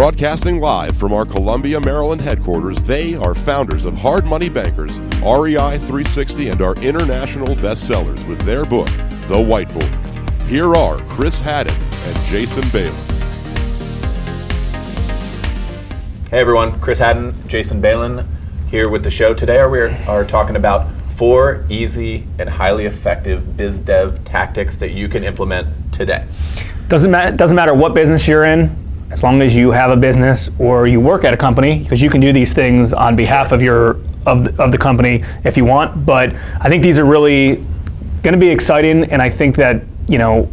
Broadcasting live from our Columbia, Maryland headquarters, they are founders of Hard Money Bankers, REI 360, and are international bestsellers with their book, The Whiteboard. Here are Chris Haddon and Jason Balin. Hey everyone, Chris Haddon, Jason Balin here with the show. Today we are talking about 4 easy and highly effective biz dev tactics that you can implement today. Doesn't matter what business you're in, as long as you have a business or you work at a company, because you can do these things on behalf of the company if you want. But I think these are really going to be exciting, and I think that you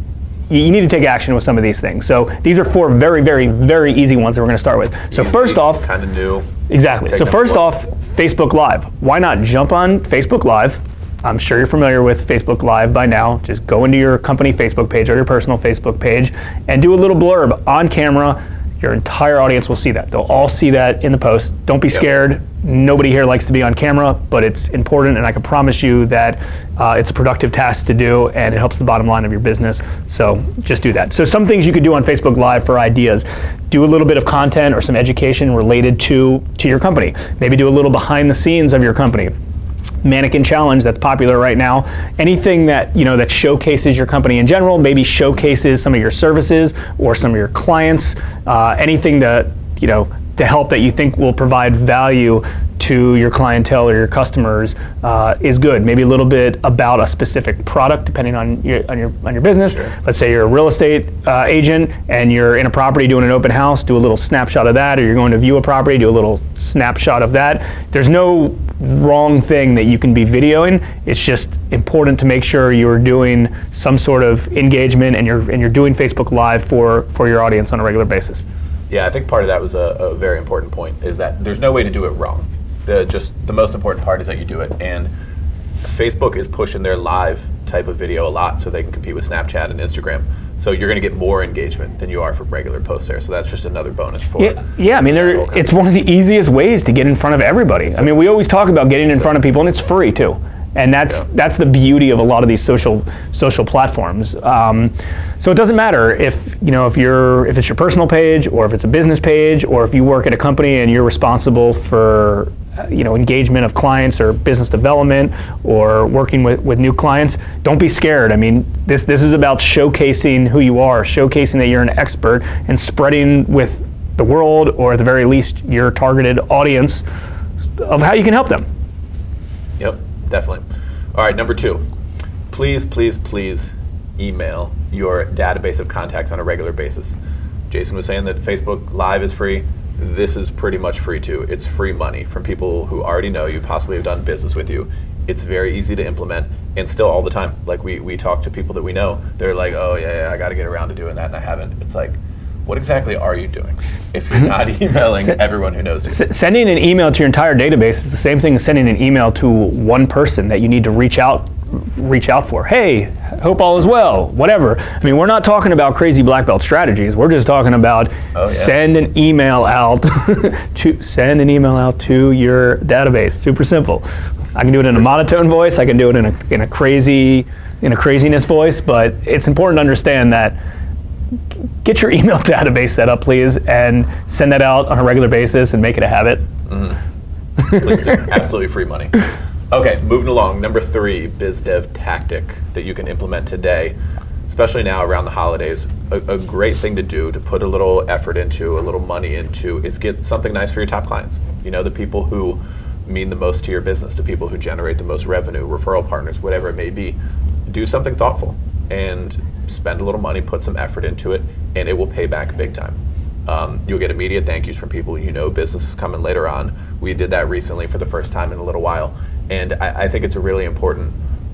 need to take action with some of these things. So these are 4 very, very, very easy ones that we're going to start with. So easy, first off, kind of new. Exactly. So first off, Facebook Live. Why not jump on Facebook Live? I'm sure you're familiar with Facebook Live by now. Just go into your company Facebook page or your personal Facebook page and do a little blurb on camera. Your entire audience will see that. They'll all see that in the post. Don't be scared. Nobody here likes to be on camera, but it's important, and I can promise you that it's a productive task to do, and it helps the bottom line of your business. So just do that. So some things you could do on Facebook Live for ideas. Do a little bit of content or some education related to your company. Maybe do a little behind the scenes of your company. Mannequin challenge that's popular right now. Anything that that showcases your company in general, maybe showcases some of your services or some of your clients. Anything to help that you think will provide value to your clientele or your customers is good. Maybe a little bit about a specific product, depending on your business. Sure. Let's say you're a real estate agent and you're in a property doing an open house. Do a little snapshot of that, or you're going to view a property. Do a little snapshot of that. There's no wrong thing that you can be videoing. It's just important to make sure you're doing some sort of engagement and you're doing Facebook Live for your audience on a regular basis. Yeah, I think part of that was a very important point, is that there's no way to do it wrong. The most important part is that you do it. And Facebook is pushing their live type of video a lot so they can compete with Snapchat and Instagram. So you're going to get more engagement than you are for regular posts there. So that's just another bonus for it. Yeah. I mean, it's one of the easiest ways to get in front of everybody. I mean, we always talk about getting in front of people, and it's free too. And that's the beauty of a lot of these social platforms. So it doesn't matter if it's your personal page, or if it's a business page, or if you work at a company and you're responsible for engagement of clients or business development or working with new clients. Don't be scared. I mean, this is about showcasing who you are, showcasing that you're an expert, and spreading with the world, or at the very least your targeted audience, of how you can help them. Yep. Definitely. All right, number 2, please email your database of contacts on a regular basis. Jason was saying that Facebook Live is free. This is pretty much free too. It's free money from people who already know you, possibly have done business with you. It's very easy to implement, and still all the time. Like we talk to people that we know, they're like, oh yeah, I got to get around to doing that, and I haven't. It's like, what exactly are you doing if you're not emailing everyone who knows you? Sending an email to your entire database is the same thing as sending an email to one person that you need to reach out for. Hey, hope all is well, whatever. I mean, we're not talking about crazy black belt strategies. We're just talking about send an email out to your database. Super simple. I can do it in a monotone voice. I can do it in a craziness voice, but it's important to understand that. Get your email database set up, please, and send that out on a regular basis and make it a habit. Mm-hmm. Please do. Absolutely free money. Okay, moving along. Number 3, biz dev tactic that you can implement today, especially now around the holidays. A great thing to do, to put a little effort into, a little money into, is get something nice for your top clients. The people who mean the most to your business, the people who generate the most revenue, referral partners, whatever it may be. Do something thoughtful and spend a little money, put some effort into it, and it will pay back big time. You'll get immediate thank yous from people business is coming later on. We did that recently for the first time in a little while, and I think it's a really important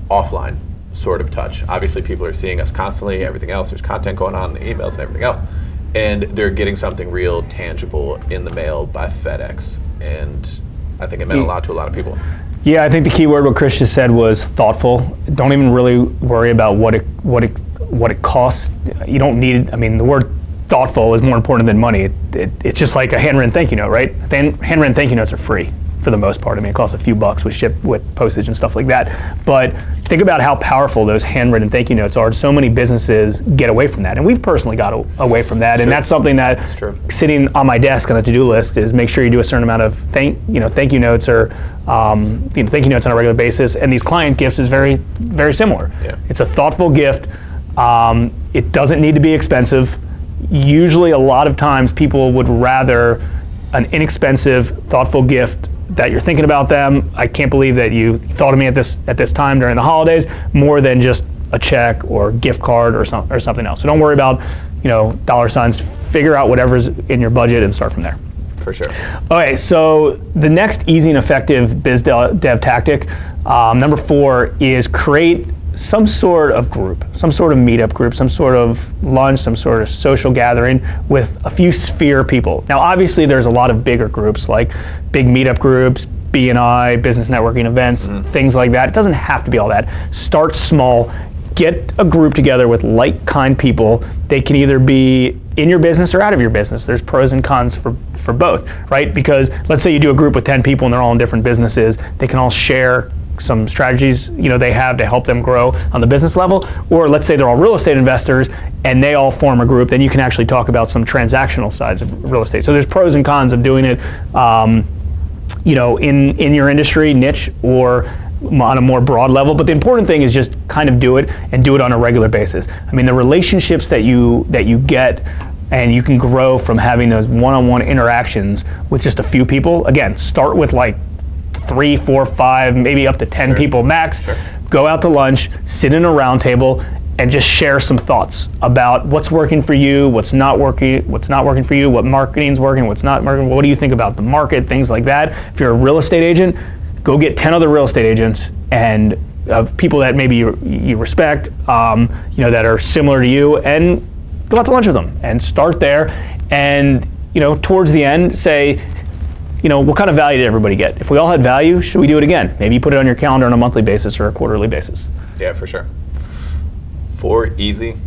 offline sort of touch. Obviously, people are seeing us constantly, everything else, there's content going on in the emails and everything else, and they're getting something real tangible in the mail by FedEx, and I think it meant a lot to a lot of people. Yeah, I think the key word what Chris just said was thoughtful. Don't even really worry about what it costs. You don't need. I mean, the word thoughtful is more important than money. It's just like a handwritten thank you note, right? Handwritten thank you notes are free for the most part. I mean, it costs a few bucks with postage and stuff like that. But think about how powerful those handwritten thank you notes are. So many businesses get away from that, and we've personally got away from that. And that's something that sitting on my desk on a to-do list is make sure you do a certain amount of thank you notes or thank you notes on a regular basis. And these client gifts is very, very similar. Yeah. It's a thoughtful gift. It doesn't need to be expensive. Usually, a lot of times, people would rather an inexpensive, thoughtful gift that you're thinking about them. I can't believe that you thought of me at this time during the holidays, more than just a check or gift card or something else. So don't worry about dollar signs. Figure out whatever's in your budget and start from there. For sure. Okay, so the next easy and effective biz dev tactic, number 4, is create some sort of group, some sort of meetup group, some sort of lunch, some sort of social gathering with a few sphere people. Now, obviously, there's a lot of bigger groups like big meetup groups, B&I, business networking events, things like that. It doesn't have to be all that. Start small. Get a group together with like-kind people. They can either be in your business or out of your business. There's pros and cons for both, right? Because let's say you do a group with 10 people and they're all in different businesses. They can all share some strategies they have to help them grow on the business level. Or let's say they're all real estate investors and they all form a group, then you can actually talk about some transactional sides of real estate. So there's pros and cons of doing it in your industry niche or on a more broad level. But the important thing is just kind of do it and do it on a regular basis. I mean, the relationships that you get and you can grow from having those one-on-one interactions with just a few people. Again, start with like 3, 4, 5, maybe up to 10 people max. Go out to lunch, sit in a round table, and just share some thoughts about what's working for you, what's not working for you, what marketing's working, what's not working, what do you think about the market, things like that. If you're a real estate agent, go get 10 other real estate agents and people that maybe you respect, that are similar to you, and go out to lunch with them and start there. And towards the end, say, what kind of value did everybody get? If we all had value, should we do it again? Maybe you put it on your calendar on a monthly basis or a quarterly basis. Yeah, for sure. 4 easy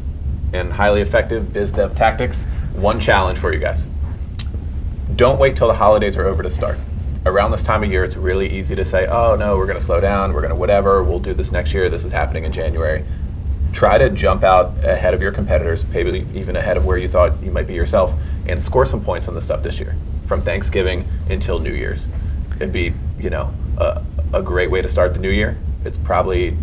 and highly effective biz dev tactics. One challenge for you guys. Don't wait till the holidays are over to start. Around this time of year, it's really easy to say, oh no, we're going to slow down, we're going to whatever, we'll do this next year, this is happening in January. Try to jump out ahead of your competitors, maybe even ahead of where you thought you might be yourself, and score some points on this stuff this year, from Thanksgiving until New Year's. It'd be, a great way to start the new year. It's probably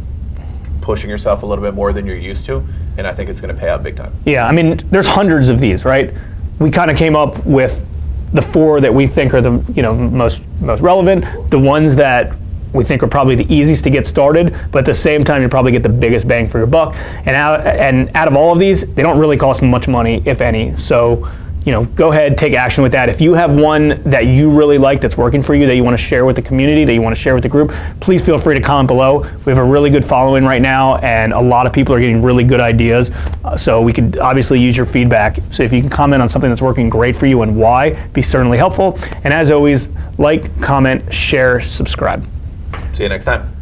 pushing yourself a little bit more than you're used to, and I think it's going to pay out big time. Yeah, I mean, there's hundreds of these, right? We kind of came up with the 4 that we think are the most relevant, the ones that we think are probably the easiest to get started, but at the same time, you probably get the biggest bang for your buck. And out of all of these, they don't really cost much money, if any. So, go ahead, take action with that. If you have one that you really like that's working for you, that you want to share with the community, that you want to share with the group, please feel free to comment below. We have a really good following right now, and a lot of people are getting really good ideas. So we could obviously use your feedback. So if you can comment on something that's working great for you and why, be certainly helpful. And as always, like, comment, share, subscribe. See you next time.